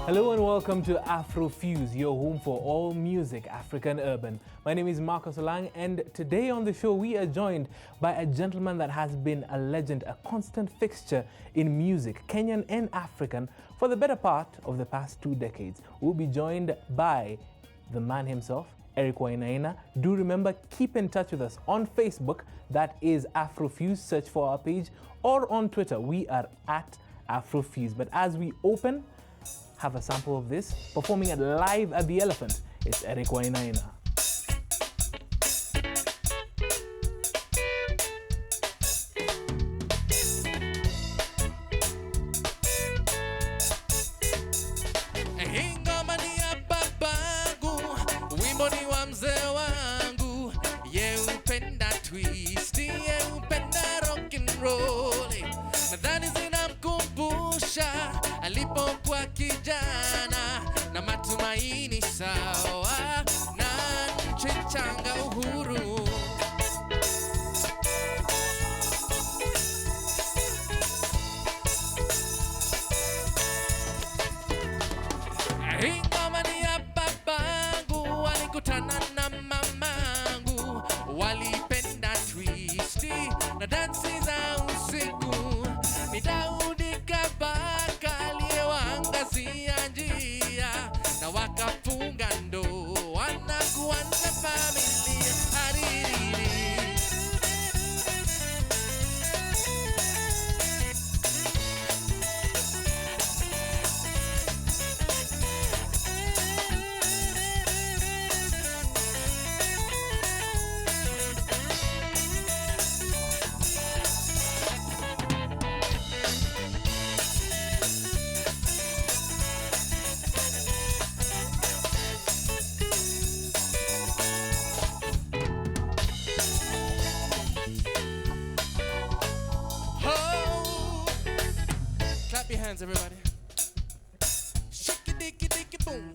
Hello and welcome to Afro Fuse, your home for all music, African urban. My name is Marcus Olang, and today on the show we are joined by a gentleman that has been a legend, a constant fixture in music, Kenyan and African, for the better part of the past 2 decades. We'll be joined by the man himself, Eric Wainaina. Do remember, keep in touch with us on Facebook, that is Afrofuse, search for our page, or on Twitter, we are at Afrofuse. But as we open, have a sample of this, performing it live at the Elephant, it's Eric Wainaina. Alipokuwa kijana na matumaini sawa na nchi changa uhuru. Ingoma ni ya babangu, walikutana na mamangu, walipenda twisti na dansi za usiku. Ni Daudi Kabaka aliyewaangazia njia na wakafunga ndoa na kuanza familia. Haririri. Clap your hands, everybody. Shake it, dicky, dicky, boom.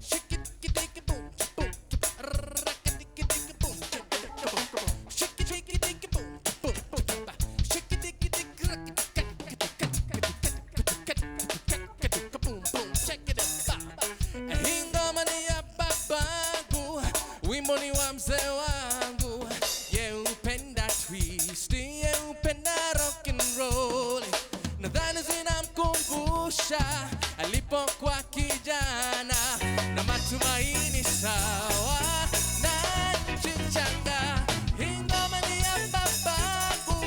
Shake it, dicky, boom, boom. Rock it, dicky, dicky, boom. Shake it, dicky, boom, boom. Shake it, dicky, dicky, rock it, boom, boom. Check it out. Ingoma ni ya babangu, wimbo ni wa mzee wangu. Yeupenda twist, yeupenda rock and roll. Nadhani zinamkumbusha alipokuwa kijana na matumaini sawa na nchi changa. Ingoma ni ya babangu,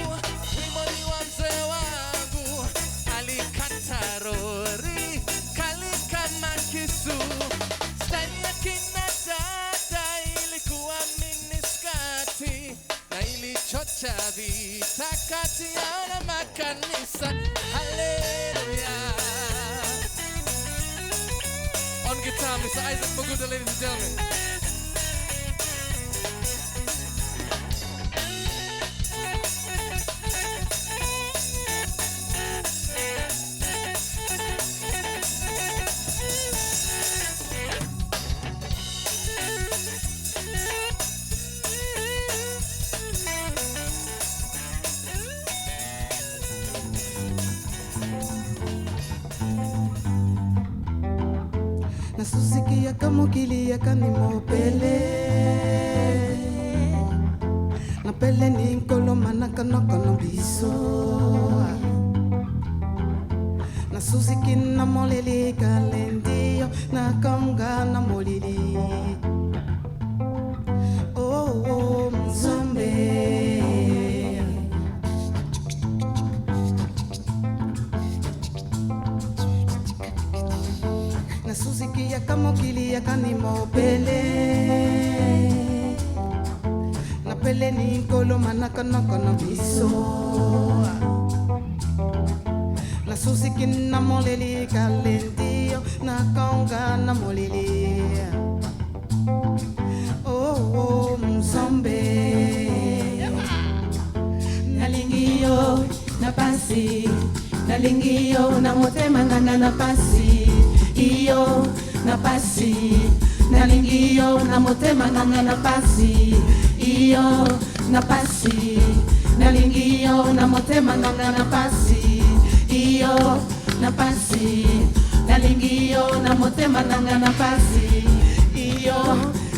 wimbo ni wa mzee wangu. Alikata rori kali kama kisu, style ya kina dada ilikuwa miniskati na ilichocha vita kati yao na makanisa. Hallelujah. On guitar, Mr. Isaac Maguda, ladies and gentlemen. Nasusikia kama kilia kanimopele na pele ni nkolo manaka nokono biso. Nasusiki na molili kalendio na konga na molili. Oh, mzombe. Nasusikia kama kilia kanimopele na pele ni nkolo manaka nokono biso. Nasusikia na moleli kalendio na konga na moleli. Oh, mzombe. Nalingio na pasi, nalingio na motema ngana na pasi. Iyo na pasi, nalingio na motema ngana na pasi. Iyo na pasi, nalingio na motema ngana na pasi. Iyo na pasi, nalingi yo na motema nanga na pasi iyo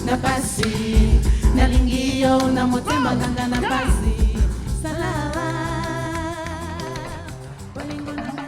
na pasi nalingi yo na motema nanga na pasi salama bolingo nanga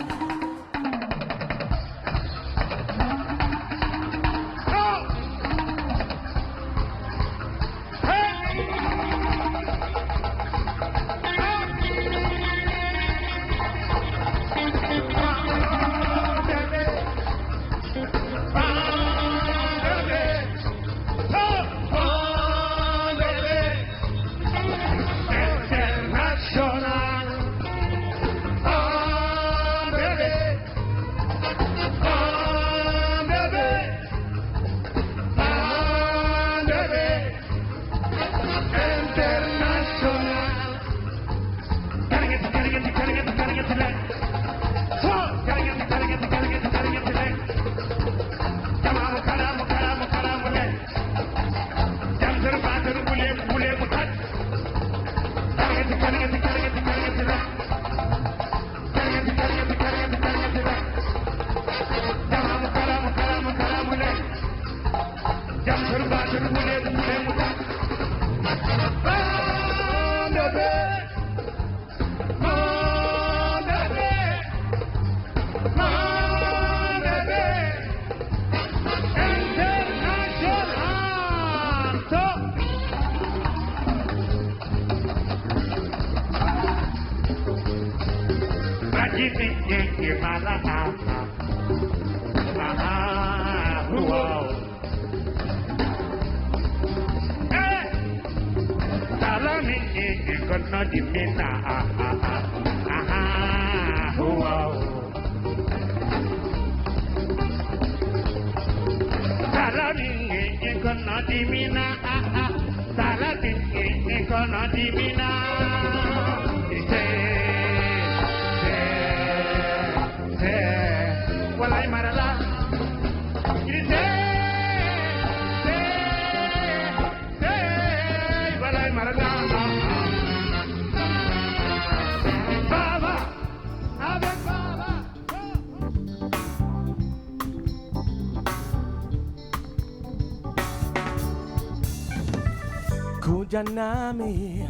kuja nami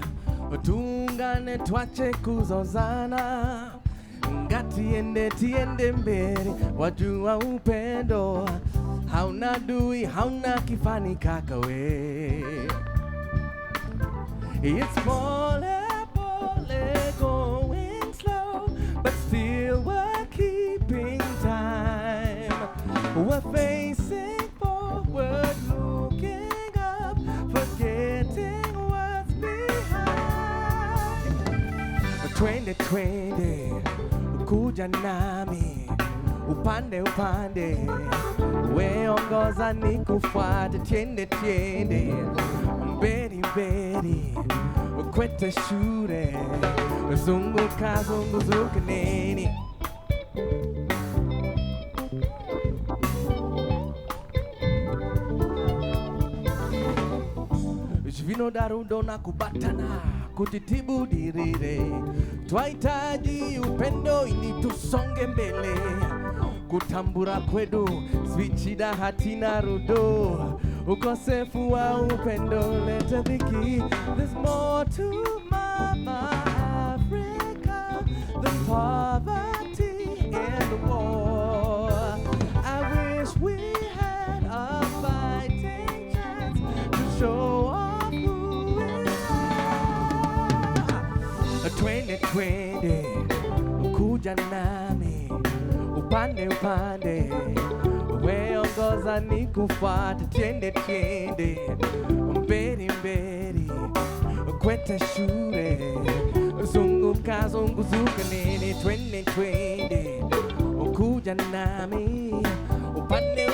tungane twache kuzozana tiende mbele wajua upendo hauna dui hauna kifani kakawe it's pole going slow but still we're keeping time we're facing forward looking up forgetting what's behind 2020 kuja nami upande weongoza nikufuate tiende mberi kwete shure zunguka nini Jivino darudo na kubatana kutitibu dirire twahitaji upendo ili tusonge mbele kutambura kwedu swichida hatina rudo ukosefu wa upendo leta dhiki there's more to mama Africa than poverty and war I wish we had a fighting chance to show off who we are 2020 kuja nami upande weongoza nikufuate tiende mberi kwete shure zunguka nini 2020 kuja nami upande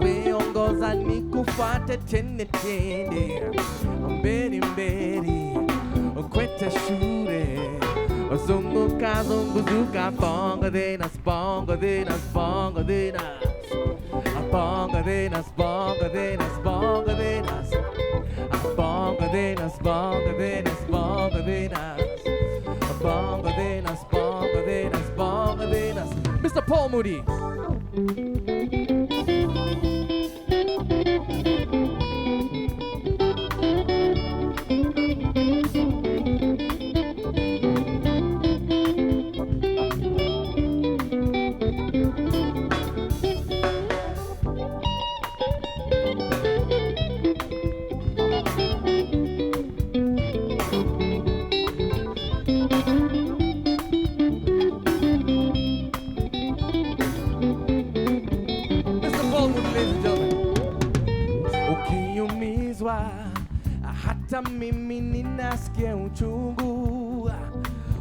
weongoza nikufuate tiende mberi kwete shure zunguka bongo de nas Mr. Paul Moody. Hata mimi ninasikia uchungu,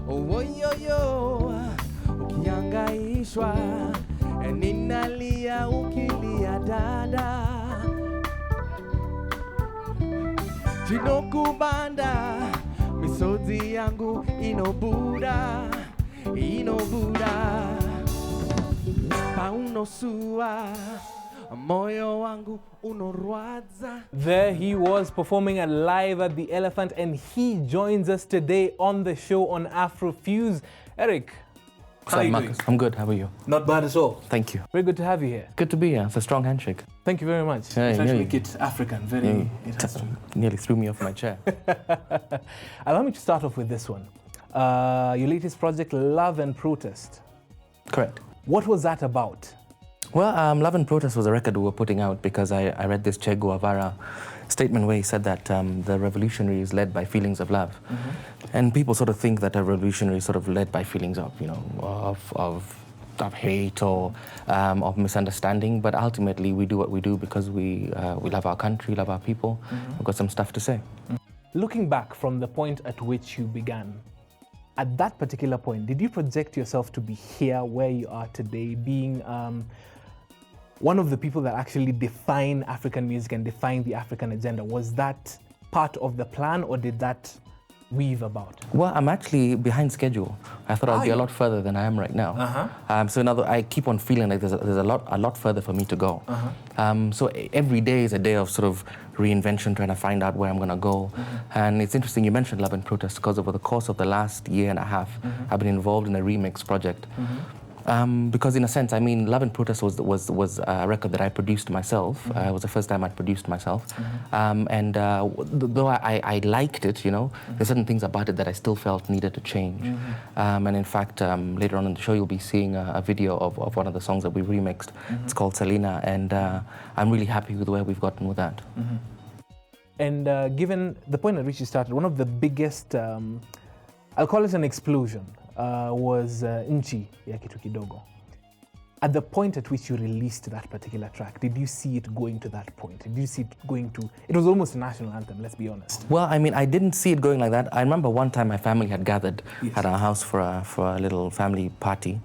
oyoyo, ukiangaishwa, ninalia ukilia dada, chinokubanda, misozi yangu inobuda, paunosua, moyo wangu unorwadza. There he was performing live at the Elephant, and he joins us today on the show on Afro Fuse. Eric, how are you doing? I'm good. How are you? Not bad at all. Thank you. Very good to have you here. Good to be here. It's a strong handshake. Thank you very much. Yeah, It's actually get African. Very. It has to. Nearly threw me off my chair. Allow me to start off with this one. Your latest project, Love and Protest. Correct. What was that about? Well, Love and Protest was a record we were putting out because I read this Che Guevara statement where he said that the revolutionary is led by feelings of love. And people sort of think that a revolutionary is sort of led by feelings of, you know, of hate or of misunderstanding. But ultimately, we do what we do because we love our country, love our people. We've got some stuff to say. Looking back from the point at which you began, at that particular point, did you project yourself to be here where you are today, being one of the people that actually define African music and define the African agenda? Was that part of the plan, or did that weave about? Well, I'm actually behind schedule. I thought I'd be a lot further than I am right now. So I keep on feeling like there's a lot further for me to go. So every day is a day of sort of reinvention, trying to find out where I'm going to go. And it's interesting you mentioned Love and Protest, because over the course of the last year and a half, I've been involved in a remix project. Because in a sense, I mean, Love and Protest was a record that I produced myself. It was the first time I'd produced myself. And though I liked it, you know, there's certain things about it that I still felt needed to change. And in fact, later on in the show, you'll be seeing a video of one of the songs that we remixed. It's called Selena, and I'm really happy with where we've gotten with that. And given the point at which you started, one of the biggest, I'll call it an explosion, was Nchi ya Kitu Kidogo. At the point at which you released that particular track, did you see it going to that point? Did you see it going to, it was almost a national anthem, let's be honest. Well, I mean, I didn't see it going like that. I remember one time my family had gathered at our house for a little family party,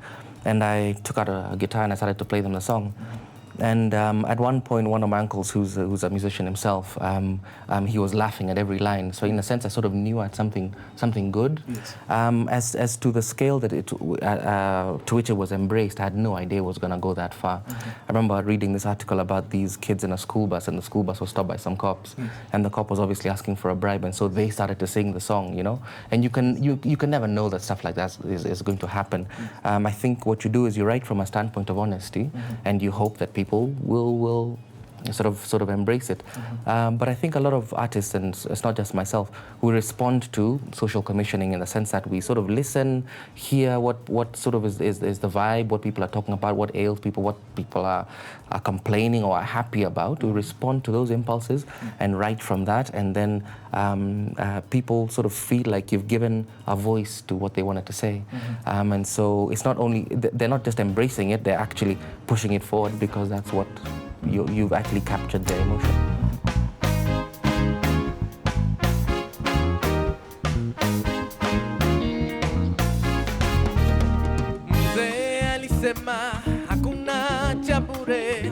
and I took out a guitar and I started to play them the song. And at one point, one of my uncles, who's a musician himself, he was laughing at every line. So in a sense, I sort of knew I had something good. As to the scale that to which it was embraced, I had no idea it was going to go that far. I remember reading this article about these kids in a school bus, and the school bus was stopped by some cops, and the cop was obviously asking for a bribe, and so they started to sing the song, you know. And you can never know that stuff like that is going to happen. I think what you do is you write from a standpoint of honesty, and you hope that people will sort of embrace it. But I think a lot of artists, and it's not just myself, we respond to social commissioning in the sense that we sort of listen, hear what sort of is the vibe, what people are talking about, what ails people, what people are complaining or are happy about. We respond to those impulses and write from that, and then people sort of feel like you've given a voice to what they wanted to say. And so it's not only, they're not just embracing it, they're actually pushing it forward, because that's what you've actually captured their emotion. Mzee alisema hakuna cha bure,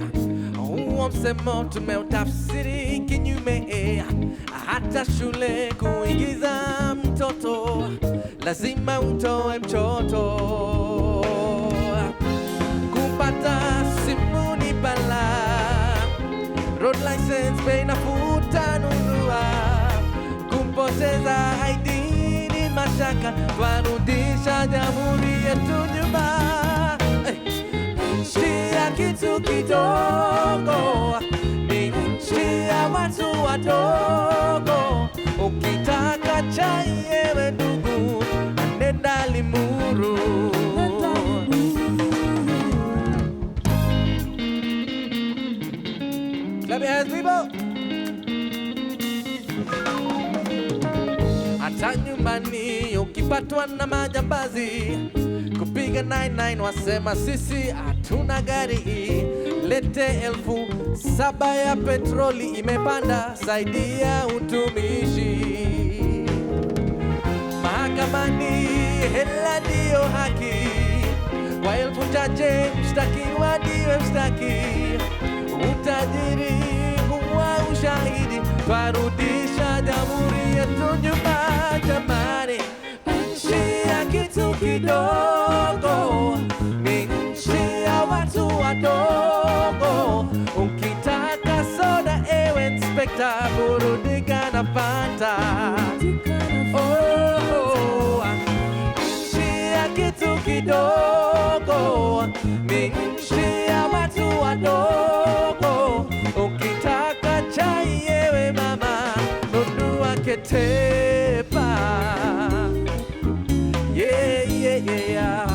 huo msemo tumeutafsiri kinyume. Hata shule kuingiza mtoto lazima utoe mchoto, kupata simu ni balaa, road license bei nafuta nunua, kumpoteza ID ni mashaka, twarudisha jamhuri yetu nyuma. kitu kidogo, ni nchi ya watu wadogo. Ukitaka chai ewe ndugu, nenda Limuru. Clap your hands, people. Hata nyumbani ukipatwa na majambazi, kupiga 99 wasema sisi hatuna gari. Lete 7,000 ya petroli imepanda, saidia utumishi. Mahakamani hela ndio haki, kwa 1,000 chache mshtakiwa ndiwe mshtaki. Utajiri huwa ushahidi, twarudisha jamhuri yetu nyuma jamani. Nchi ya kitu kidogo, ni nchi ya watu wadogo. Ukitaka soda ewe inspekta, burudika na Fanta. Oh, nchi ya kitu kidogo, ni nchi ya watu wadogo. Ukitaka chai ewe mama, nunua Ketepa. Yeah, yeah, yeah.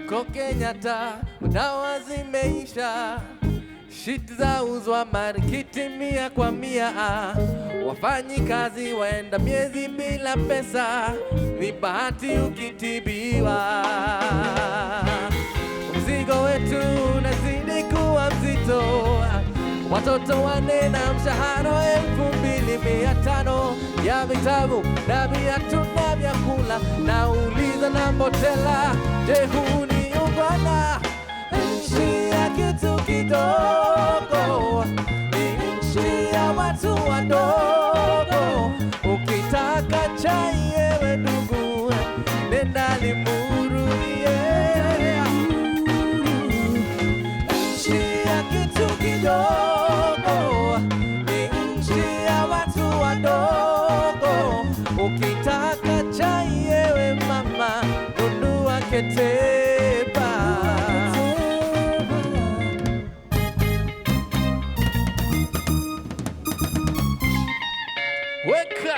Uko Kenyatta dawa zimeisha, shit zauzwa marikiti 100 kwa 100. Wafanyi kazi waenda miezi bila pesa, ni bahati ukitibiwa. Mzigo wetu unazidi kuwa mzito, watoto wane na mshahara 2,500 ya vitabu na viatu na vyakula. Nauliza na Mbotela, je, huu ni ungwana? Nchi ya kitu kidogo, ni nchi ya watu wadogo. Ukitaka chai ewe ndugu, nenda Limuru. Yeah. Nchi ya kitu kidogo, ni nchi ya watu wadogo. Ukitaka chai ewe mama, nunua Ketepa. Weka!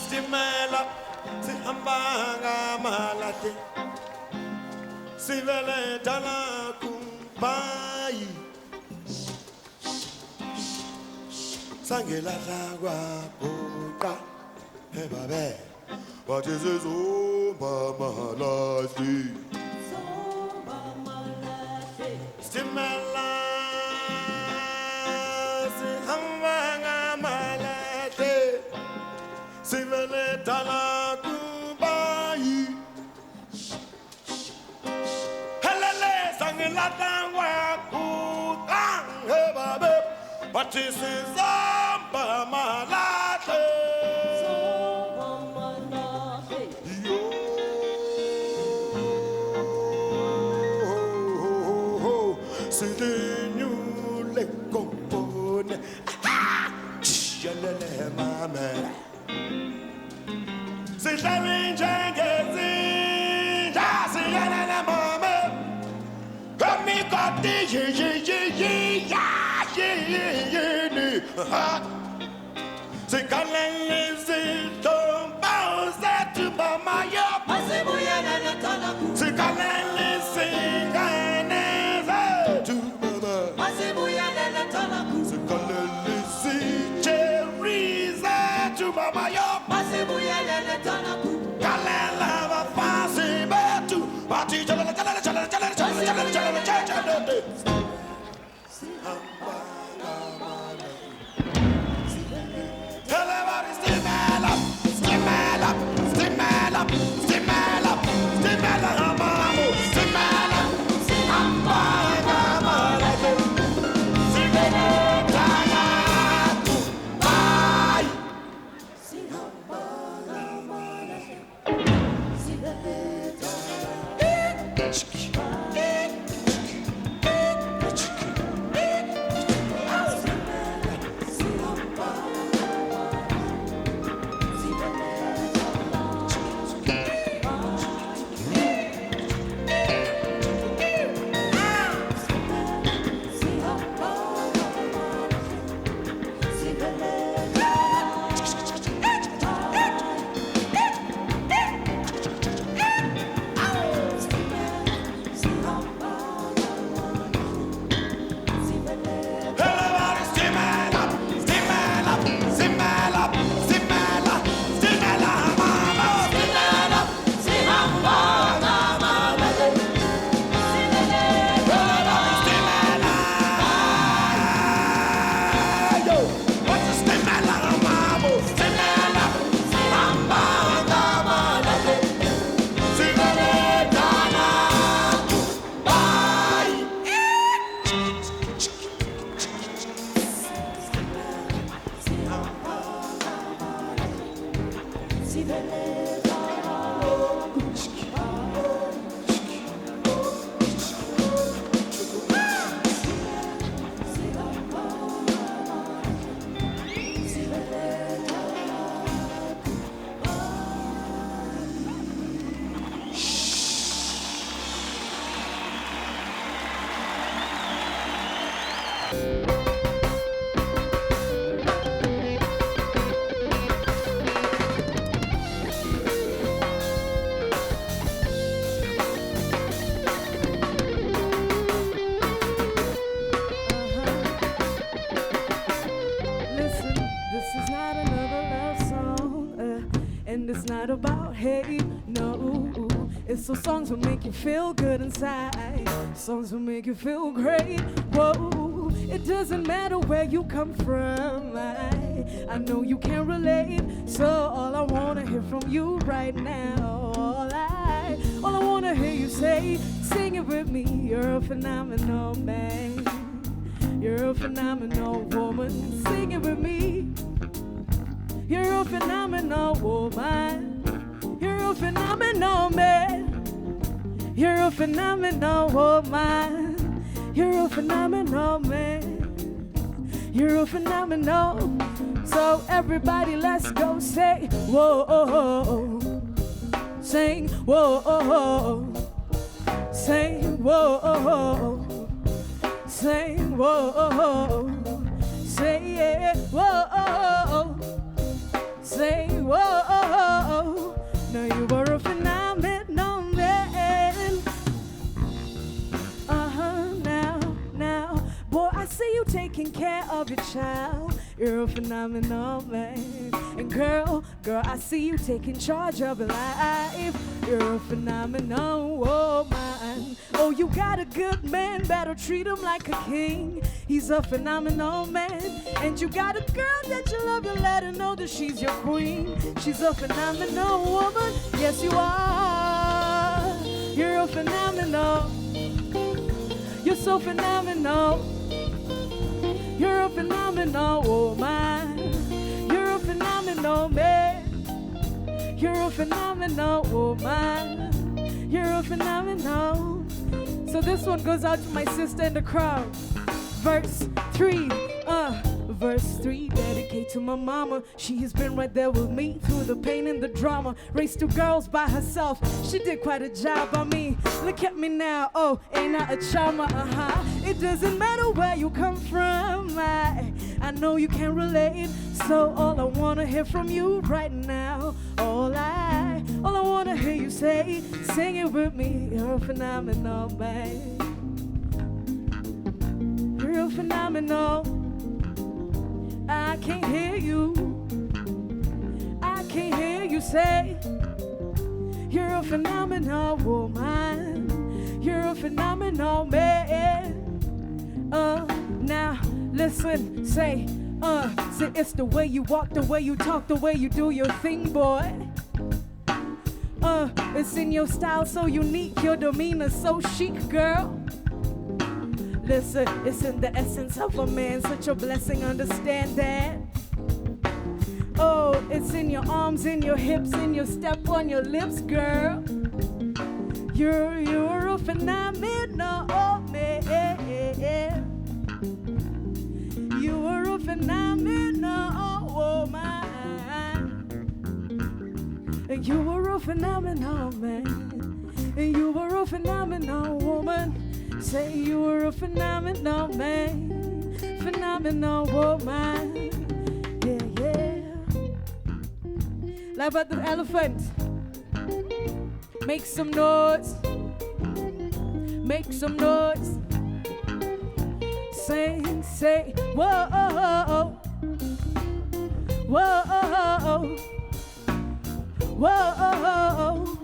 Stimela, sihambanga malate, sivele dala kumbai, sangela lagwa kuka, hey babe, what is this zumba malate? Stimela, sihambanga malate, sivele dala kumbai, helele sangela lagwa kuka, hey babe, what is this zumba malate? And it's not about hate, no. It's so songs will make you feel good inside. Songs will make you feel great, whoa. It doesn't matter where you come from. I know you can relate. So all I wanna hear from you right now, all I wanna hear you say, sing it with me. You're a phenomenal man. You're a phenomenal woman. Sing it with me. You're a phenomenal woman. You're a phenomenal man. You're a phenomenal woman. You're a phenomenal man. You're a phenomenal. So everybody, let's go say whoa. Sing whoa. Sing whoa. Sing whoa. Say yeah, whoa. Say whoa. Now you are a phenomenal man. Now, boy, I see you taking care of your child. You're a phenomenal man. And girl, I see you taking charge of your life. You're a phenomenal woman. Oh, you got a good man, better treat him like a king. He's a phenomenal man. And you got a girl that you love, you let her know that she's your queen. She's a phenomenal woman. Yes, you are. You're a phenomenal. You're so phenomenal. You're a phenomenal woman. You're a phenomenal phenomenal man. You're a phenomenal woman. You're a phenomenal. So this one goes out to my sister in the crowd. Verse 3, Verse 3, dedicate to my mama. She has been right there with me through the pain and the drama. Raised 2 girls by herself. She did quite a job on me. Look at me now, oh, ain't I a charmer? It doesn't matter where you come from. I know you can relate. So all I wanna hear from you right now, all I wanna hear you say, sing it with me. You're a phenomenal man. You're phenomenal. I can't hear you. I can't hear you say, you're a phenomenal woman. You're a phenomenal man. Now listen, say it's the way you walk, the way you talk, the way you do your thing, boy. It's in your style so unique, your demeanor so chic, girl. Listen, it's in the essence of a man, such a blessing, understand that. Oh, it's in your arms, in your hips, in your step, on your lips, girl. You're a phenomenal man. You are a phenomenal woman. And you are a phenomenal man. And you are a phenomenal woman. Say you were a phenomenal man, phenomenal woman. Yeah, yeah. Like about the elephant. Make some noise. Make some noise. Sing, say, whoa, whoa, whoa.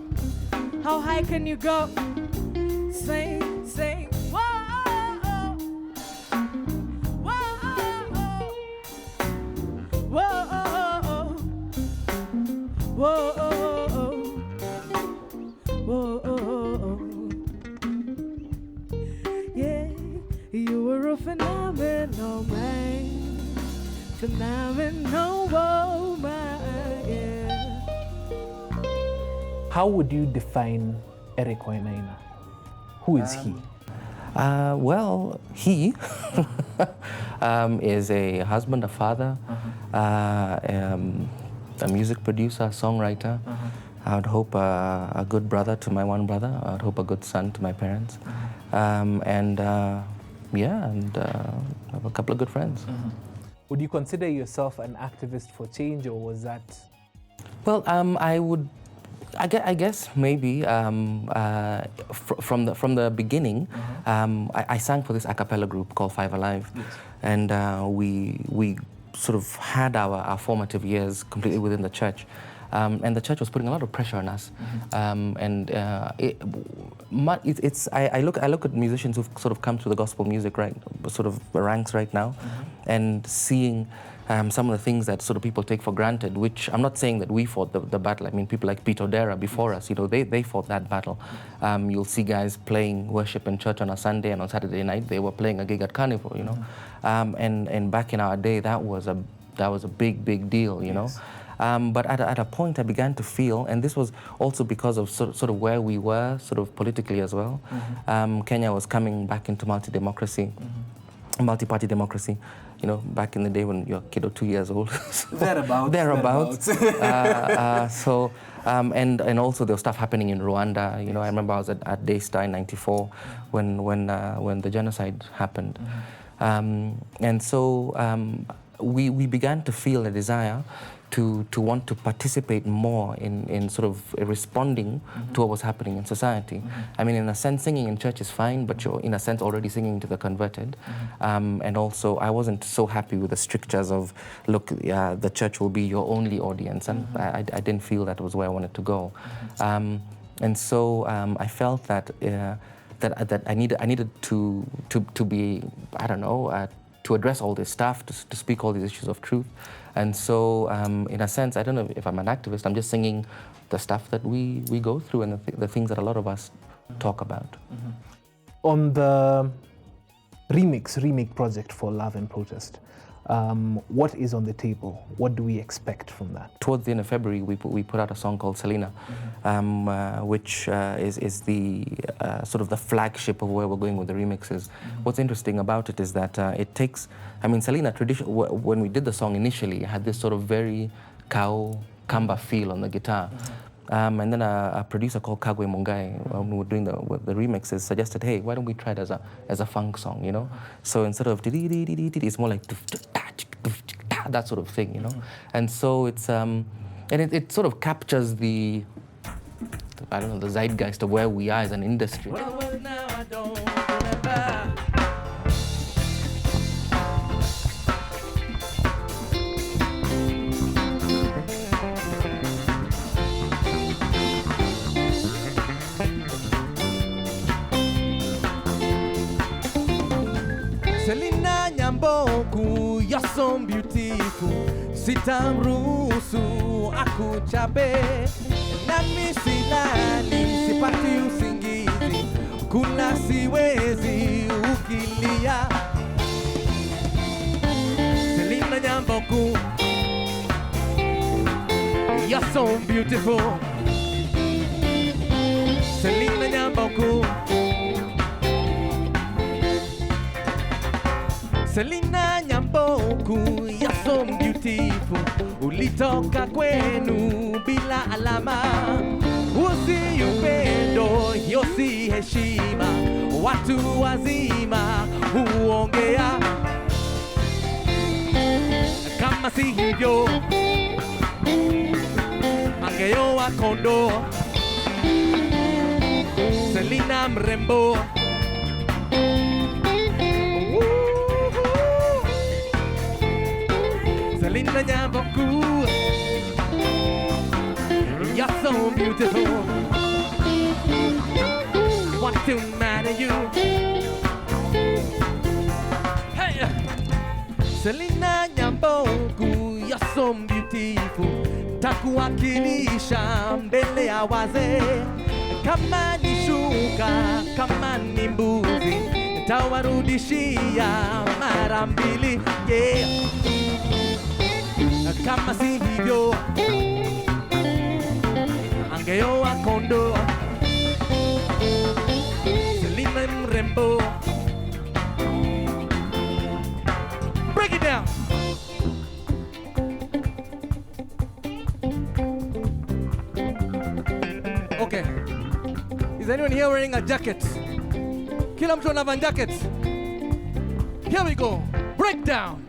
How high can you go? Sing. Say, whoa, whoa, whoa, whoa, whoa. Yeah, you were a phenomenal man, phenomenal woman. Yeah. How would you define Eric Wainaina? Who is he? Well, he is a husband, a father, a music producer, a songwriter. I would hope a good brother to my one brother. I would hope a good son to my parents. And I have a couple of good friends. Would you consider yourself an activist for change, or was that? Well, I guess maybe from the beginning, I sang for this a cappella group called Five Alive, yes. And we sort of had our formative years completely within the church, and the church was putting a lot of pressure on us, I look at musicians who've sort of come through the gospel music sort of ranks right now, and seeing some of the things that sort of people take for granted, which I'm not saying that we fought the battle. I mean, people like Pete Odera before us, they fought that battle. You'll see guys playing worship in church on a Sunday, and on Saturday night they were playing a gig at Carnival, and back in our day that was a big deal, you know. But at a point I began to feel, and this was also because of sort of where we were sort of politically as well. Kenya was coming back into multi-democracy, multi-party democracy. You know, back in the day when you're a kid or 2 years old. Thereabouts. And also there was stuff happening in Rwanda. You know, I remember I was at Daystar in '94 when the genocide happened. And so we began to feel a desire to want to participate more in sort of responding to what was happening in society. I mean, in a sense, singing in church is fine, but you're, in a sense, already singing to the converted. And also, I wasn't so happy with the strictures of, look, the church will be your only audience. And I didn't feel that was where I wanted to go. And so I felt that that I needed to be, I don't know, to address all this stuff, to speak all these issues of truth. And so, in a sense, I don't know if I'm an activist, I'm just singing the stuff that we go through and the things that a lot of us talk about. On the remake project for Love and Protest, What is on the table? What do we expect from that? Towards the end of February, we put out a song called Selena, which is the sort of the flagship of where we're going with the remixes. What's interesting about it is that it takes, I mean, Selena, when we did the song initially, it had this sort of very kamba feel on the guitar. And then a producer called Kagwe Mungai, when we were doing the remixes, suggested, hey, why don't we try it as a funk song, you know? So instead of it's more like that sort of thing, you know? And so it's, and it sort of captures the, I don't know, the zeitgeist of where we are as an industry. Well, now I don't remember. Selena Nyamboku, you're so beautiful. Sitamruhusu akuchape, nami silali, sipati usingizi, kuna siwezi ukilia. Selena Nyamboku, you're so beautiful. Selena Nyamboku, Selena Nyamboku, you're so beautiful. Ulitoka kwenu bila alama, usi upendo, yosi heshima, watu wazima huongea. Kama si hivyo, angeoa kondo. Selena mrembo, Selena Nyamboku, you're so beautiful. Want to marry you? Hey, Selena Nyamboku, you're so beautiful. Takuwakilisha mbele ya wazee. Kama ni shuka, kama ni mbuzi, tawarudishia mara mbili. Yeah. Kama si hivyo, angeoa kondo. Selena mrembo. Break it down. Okay. Is anyone here wearing a jacket? Kila mtu anavaa jacket. Here we go. Break down.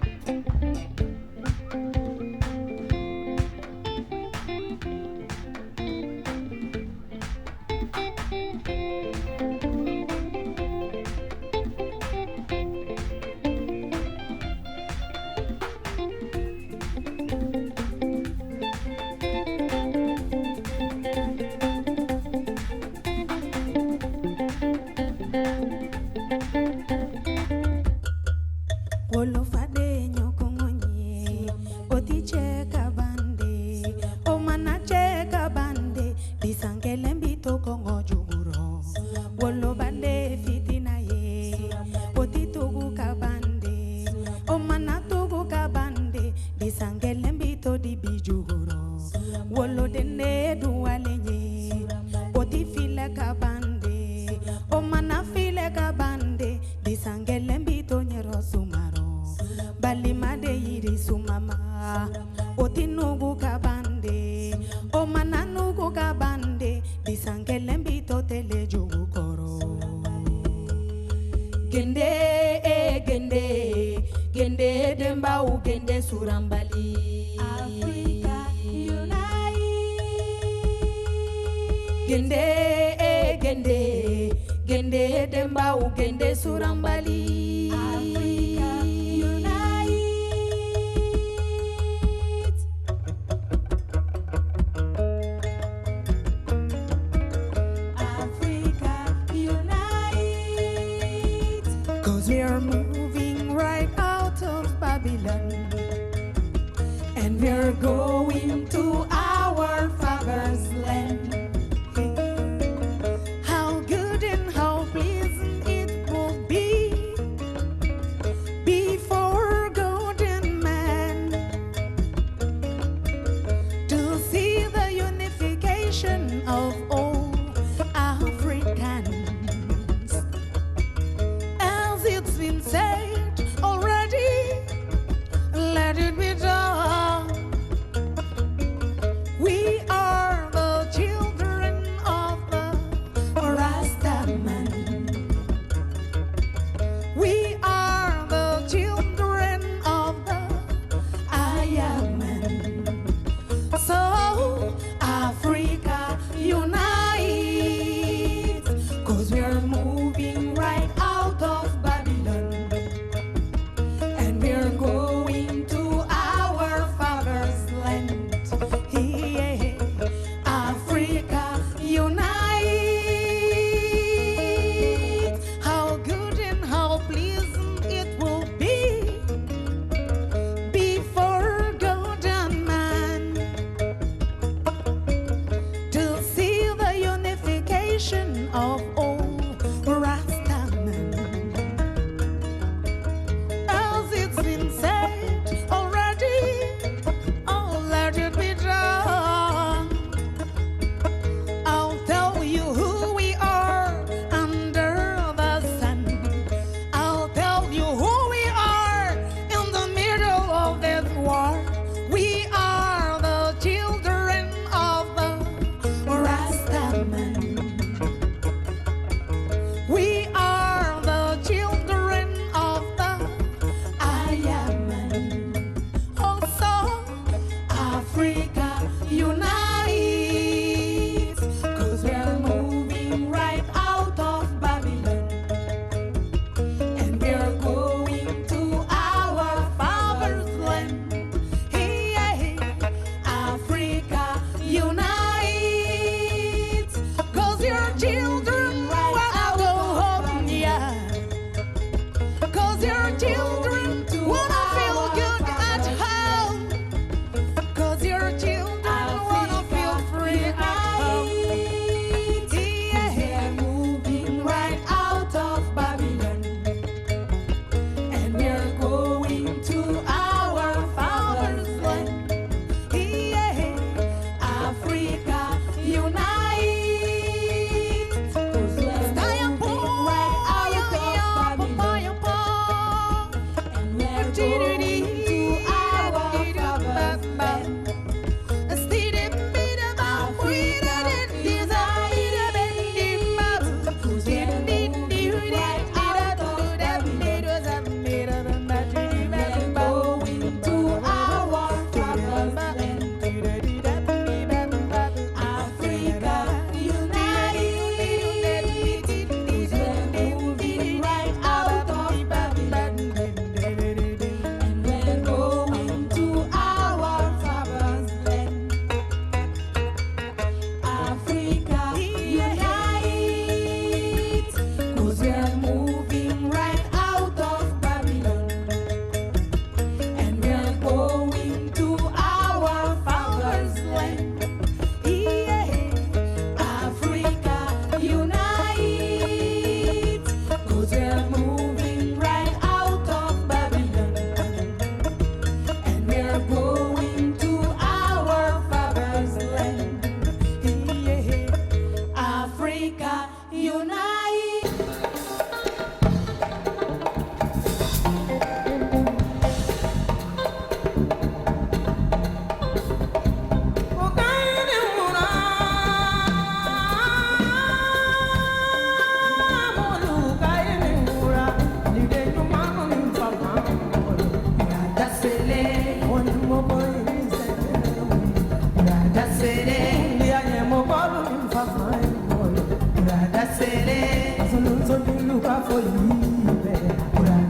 for you.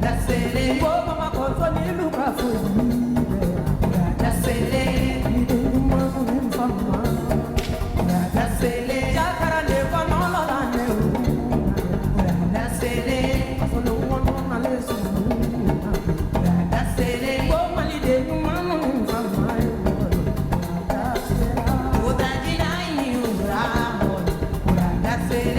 That's it. Oh, mama, cause I look for you. That's it. That's it. Jakara never know la ne. That's it. Follow one on my lesson. That's it. Oh, my little mama from my world. That's it. Oh, that deny you, Ramon. That's it.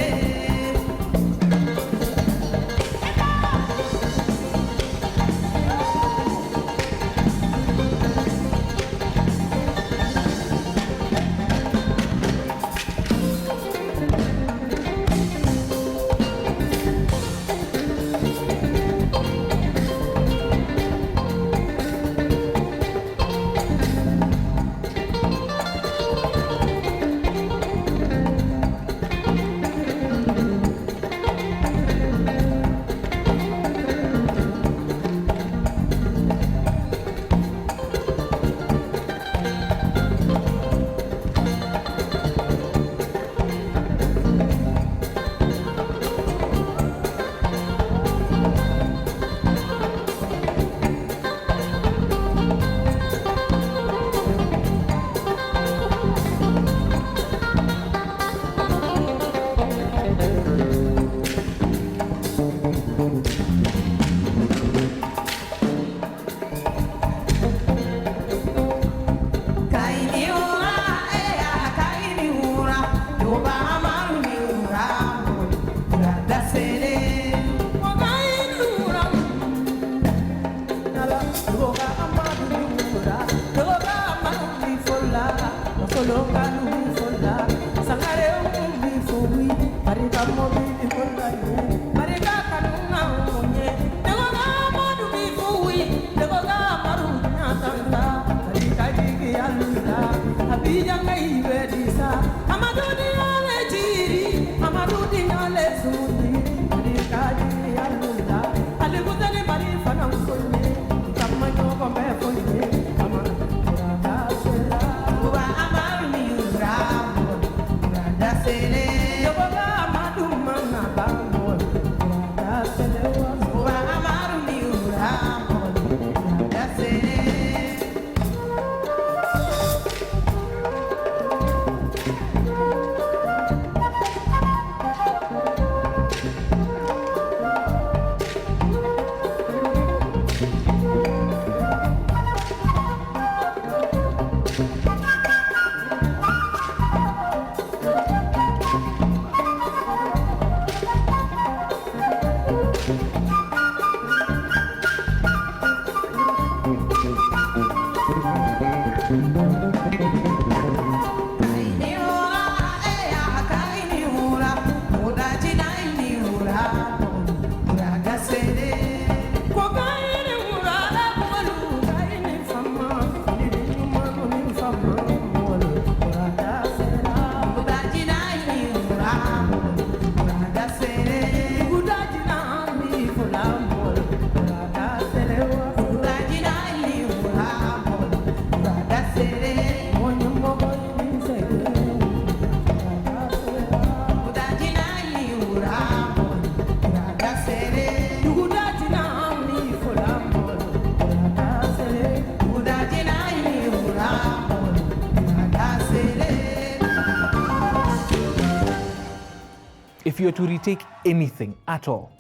If you were to retake anything at all,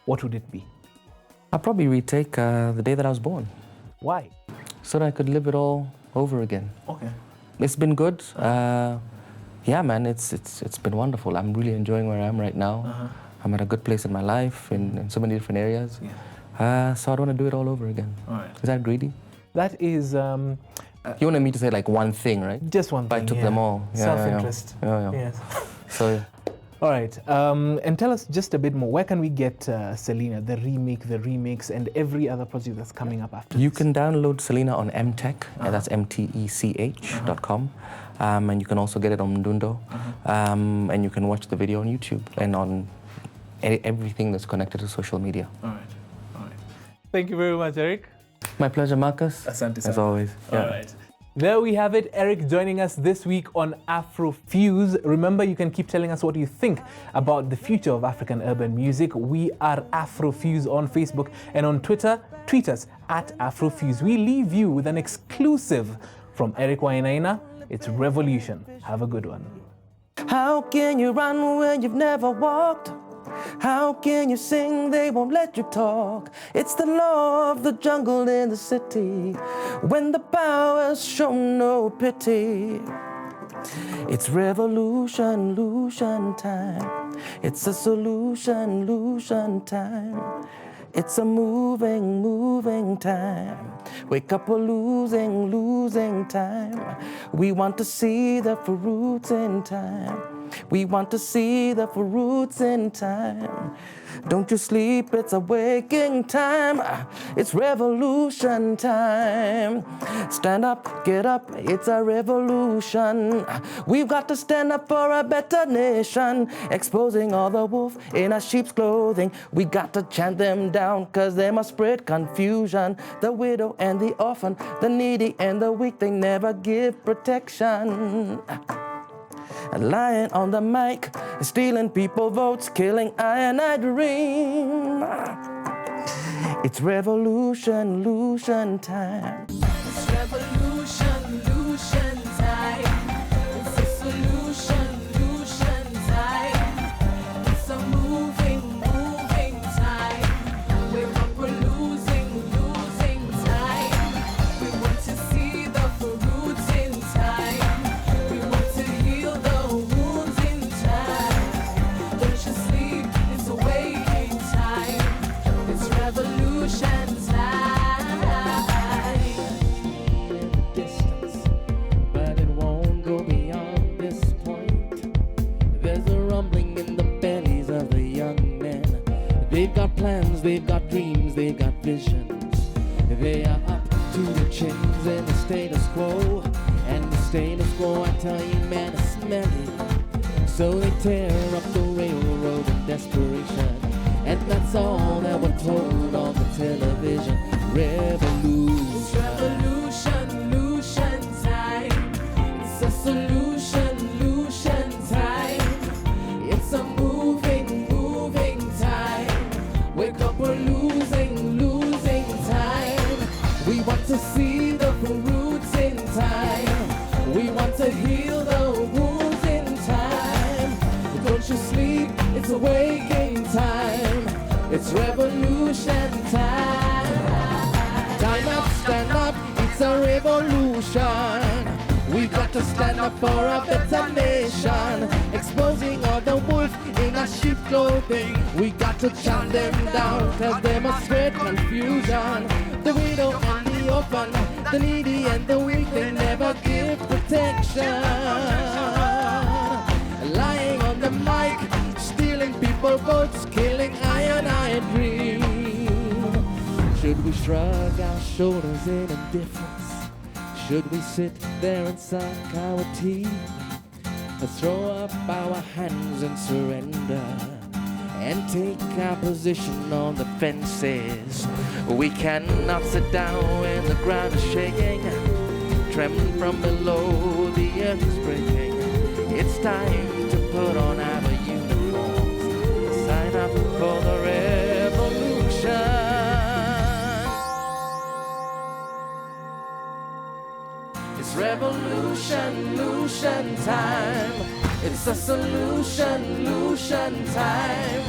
what would it be? I'll probably retake the day that I was born, Why? so that I could live it all over again. Okay. It's been good. Yeah, man, it's been wonderful. I'm really enjoying where I am right now. I'm at a good place in my life in so many different areas. So I want to do it all over again. All right. Is that greedy? That is You wanted me to say like one thing, right? just one But thing. I took them all. Yeah, Self-interest. Yeah. Yes. So All right. And tell us just a bit more. Where can we get Selena, the remix, and every other project that's coming up after you this? can download Selena on mtech, and that's mtech.com. And you can also get it on Mdundo. And you can watch the video on YouTube and on everything that's connected to social media. All right. All right. Thank you very much, Eric. My pleasure, Marcus. Asante As sana. always. All right. There we have it, Eric joining us this week on Afro Fuse. Remember, you can keep telling us what you think about the future of African urban music. We are Afro Fuse on Facebook, and on Twitter, tweet us at Afro Fuse. We leave you with an exclusive from Eric Wainaina. It's Revolution. Have a good one. How can you run when you've never walked? How can you sing, they won't let you talk? It's the law of the jungle in the city, when the powers show no pity. It's revolution, illusion time. It's a solution, illusion time. It's a moving, moving time. Wake up, we're losing, losing time. We want to see the fruits in time. We want to see the fruits in time. Don't you sleep, it's a waking time. It's revolution time. Stand up, get up, it's a revolution. We've got to stand up for a better nation. Exposing all the wolf in a sheep's clothing. We got to chant them down, cause they must spread confusion. The widow and the orphan, the needy and the weak, they never give protection. Lying on the mic, stealing people votes, killing I dream. It's revolution, illusion time. It's revolution, illusion time. It's a solution, illusion time. It's a moving, moving time. We're up, we're losing, losing time. We want to see the fruits in time. We want to heal the wounds in time. Don't you sleep, it's a waking time. It's revolution time. Distance, but it won't go beyond this point. There's a rumbling in the bellies of the young men. They've got plans, they've got dreams, they've got visions. They are up to the chins in the status quo. And the status quo, I tell you, man, is smelly. So they tear up the railroad in desperation. And that's all that we're told on the television. Revolution. It's revolution, illusion time. It's a solution, illusion time. It's a moving, moving time. Wake up, we're losing, losing time. We want to see the fruits in time. We want to heal the wounds in time. Don't you sleep, it's a waking time. It's revolution time. Time up, stand up, it's a revolution. We got to stand up for a better nation. Exposing all the wolf in a sheep clothing. We got to chant them down, cause they must spread confusion. The widow and the orphan, the needy and the weak, they never give protection. Lying on the mic, stealing people votes, killing I dream. Should we shrug our shoulders in indifference? Should we sit there and suck our teeth? Or throw up our hands and surrender? And take our position on the fences. We cannot sit down when the ground is shaking. Trembling from below, the earth is breaking. It's time to put on our uniforms. Sign up for the revolution. It's revolution, illusion time. It's a solution, illusion time.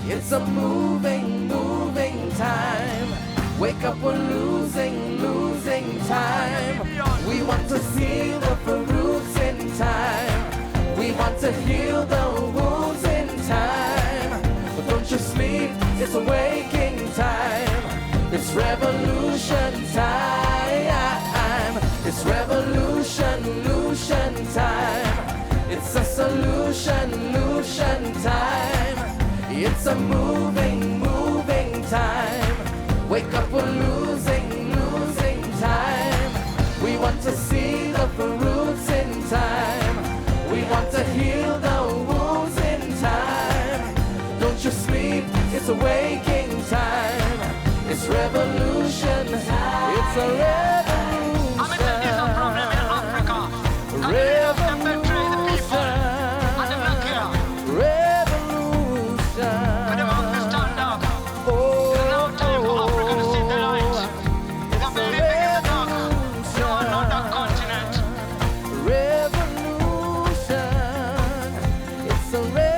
It's a moving, moving time. Wake up, we're losing, losing time. We want to see the fruits in time. We want to heal the wounds in time. But don't you sleep, it's a waking time. It's revolution time. It's revolution, illusion time. It's a solution, illusion time. It's a moving, moving time. Wake up, we're losing, losing time. We want to see the fruits in time. We want to heal the wounds in time. Don't you sleep, it's a waking time. It's revolution, it's a revolution. surrender.